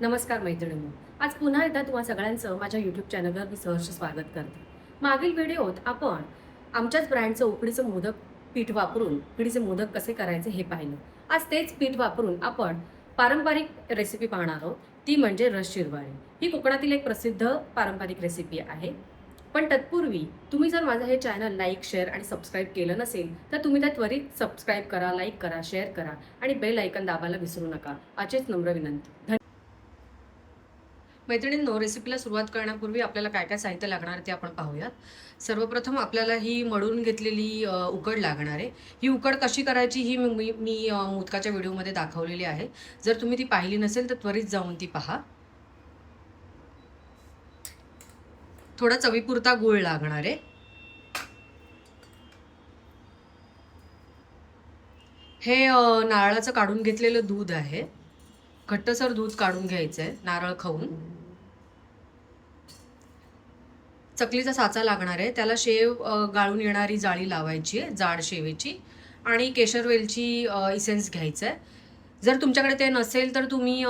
नमस्कार मैत्रिणींनो. आज पुन्हा एकदा तुम्हा सगळ्यांचं माझ्या यूट्यूब चॅनलवर मी सहर्ष स्वागत करते. मागील व्हिडिओत आपण आमच्याच ब्रँडचं उकडीचं मोदक पीठ वापरून उकडीचे मोदक कसे करायचे हे पाहिलं. आज तेच पीठ वापरून आपण पारंपरिक रेसिपी पाहणार आहोत. ती म्हणजे रस शिरवाळे. ही कोकणातील एक प्रसिद्ध पारंपरिक रेसिपी आहे. पण तत्पूर्वी तुम्ही जर माझं हे चॅनल लाईक, शेअर आणि सबस्क्राईब केलं नसेल तर तुम्ही त्या त्वरित सबस्क्राईब करा, लाईक करा, शेअर करा आणि बेल आयकॉन दाबायला विसरू नका. आजच नम्र विनंती. मैत्रिणींनो, रेसिपीला सुरुवात करण्यापूर्वी आपल्याला काय काय साहित्य लागणार आहे ते आपण पाहूयात. सर्वप्रथम आपल्याला ही मळून घेतलेली उकड लागणार आहे. ही उकड कशी करायची ही मी मोदकाच्या व्हिडिओमध्ये दाखवलेली आहे. जर तुम्ही ती पाहिली नसेल तर त्वरित जाऊन ती पहा. थोडा चवीपुरता गूळ लागणार आहे. हे नारळाचं काढून घेतलेलं दूध आहे. घट्टसर दूध काढून घ्यायचं आहे नारळ खाऊन. चकलीचा साचा लागणार आहे. त्याला शेव गाळून येणारी जाळी लावायची आहे, जाड शेवेची. आणि केशर वेलची इसेन्स घ्यायचं आहे. जर तुमच्याकडे ते नसेल तर तुम्ही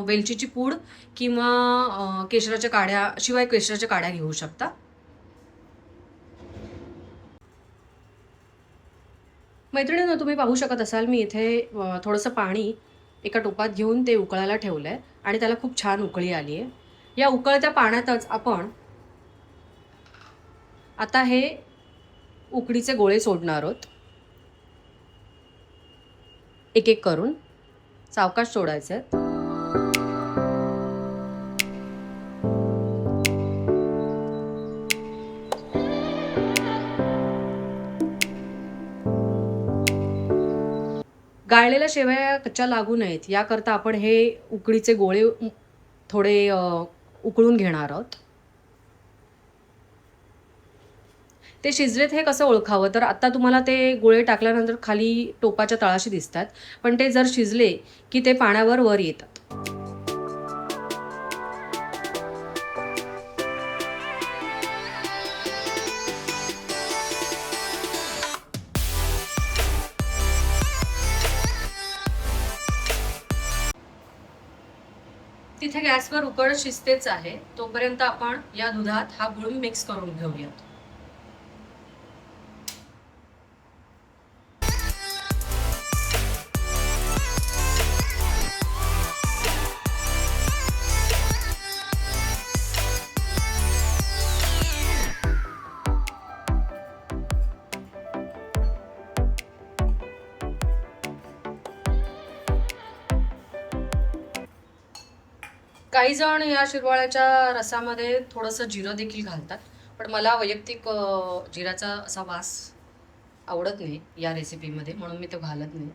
वेलचीची पूड किंवा केशराच्या काड्या, शिवाय केशराच्या काड्या घेऊ शकता. मैत्रिणींनो, तुम्ही पाहू शकत असाल मी इथे थोडंसं पाणी एका टोपात घेऊन ते उकळायला ठेवलं आहे आणि त्याला खूप छान उकळी आली आहे. या उकळत्या पाण्यातच आपण आता हे उकडीचे गोळे सोडणार आहोत. एक एक करून सावकाश सोडायचे आहेत. गाळलेल्या शेवया कच्च्या लागू नयेत याकरता आपण हे उकडीचे गोळे थोडे उकळून घेणार आहोत. ते शिजलेत हे कसं ओळखावं, तर आता तुम्हाला ते गोळे टाकल्यानंतर खाली टोपाच्या तळाशी दिसतात, पण ते जर शिजले की ते पाण्यावर वर येतात. तिथे गॅसवर उकड शिजतेच आहे. तोपर्यंत आपण या दुधात हा गुळ मिक्स करून घेऊयात. काही जण या शिरवाळ्याच्या रसामध्ये थोडंसं जिरं देखील घालतात, पण मला वैयक्तिक जिऱ्याचा असा वास आवडत नाही या रेसिपीमध्ये, म्हणून मी तो घालत नाही.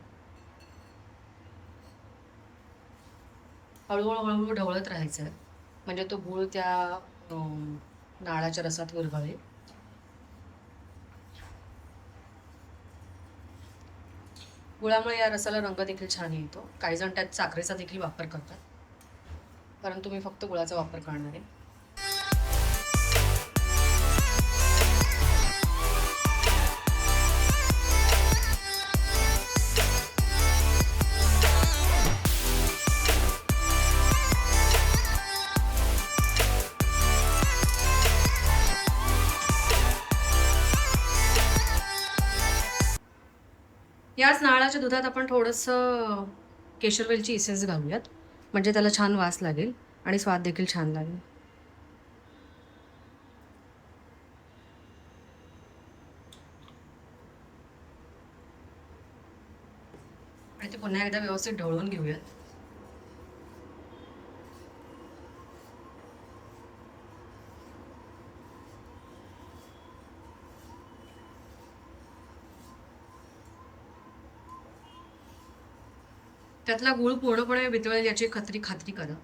हळूहळू हळूहळू ढवळत राहायचं आहे, म्हणजे तो गूळ त्या नारळाच्या रसात विरघळेल. गुळामुळे या रसाला रंग देखील छान येतो. काही जण त्यात साखरेचा देखील वापर करतात, परंतु मी फक्त गुळाचा वापर करणार आहे. याच नारळाच्या दुधात आपण थोडंसं केशर वेलची इसेन्स घालूयात, म्हणजे त्याला छान वास लागेल आणि स्वाद देखील छान लागेल. आणि ते पुन्हा एकदा व्यवस्थित ढवळून घेऊयात. त्यातला गूळ पूर्णपणे वितळेल याची खात्री करा.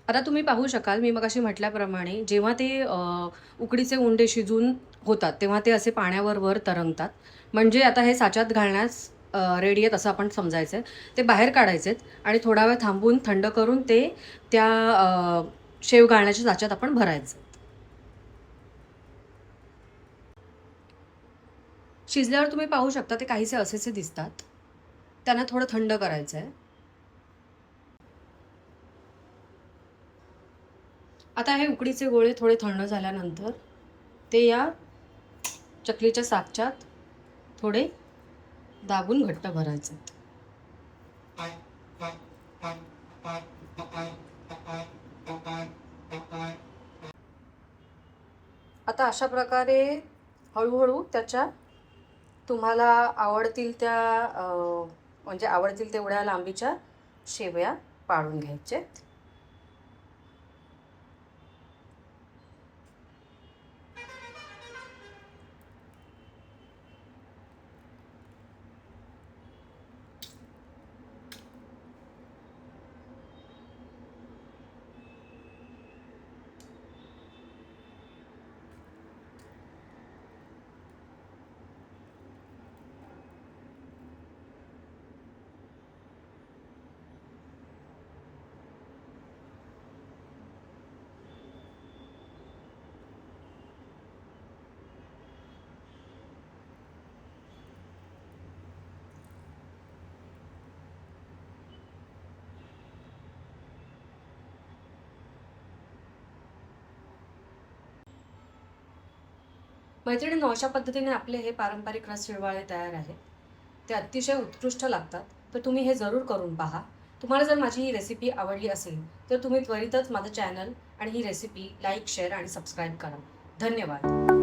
आता तुम्ही पाहू शकाल, मी मगाशी म्हटल्याप्रमाणे जेव्हा ते उकडीचे उंडे शिजून होतात तेव्हा ते असे पाण्यावर वर तरंगतात, म्हणजे आता हे साच्यात घालण्यास रेडी आहेत असं आपण समजायचं आहे. ते बाहेर काढायचे आणि थोडा वेळ थांबून थंड करून ते त्या शेव घालण्याच्या साच्यात आपण भरायचं. शिजल्यावर तुम्ही पाहू शकता ते काहीसे असेचे दिसतात. त्यांना थोडं थंड करायचं आहे. आता हे उकडीचे गोळे थोडे थंड झाल्यानंतर ते या चकलीच्या साच्यात थोडे दाबून घट्ट भरायचे. आता अशा प्रकारे हळूहळू त्याच्या तुम्हाला आवडतील त्या म्हणजे आवडतील तेवढ्या लांबीच्या शेवया पाडून घ्यायच्यात. मैत्रिणींनो, अशा पद्धतीने आपले हे पारंपरिक रस शिरवाळे तयार आहेत. ते अतिशय उत्कृष्ट लागतात. तर तुम्ही हे जरूर करून पहा. तुम्हाला जर माझी ही रेसिपी आवडली असेल तर तुम्ही त्वरितच माझं चॅनल आणि ही रेसिपी लाईक, शेअर आणि सबस्क्राईब करा. धन्यवाद.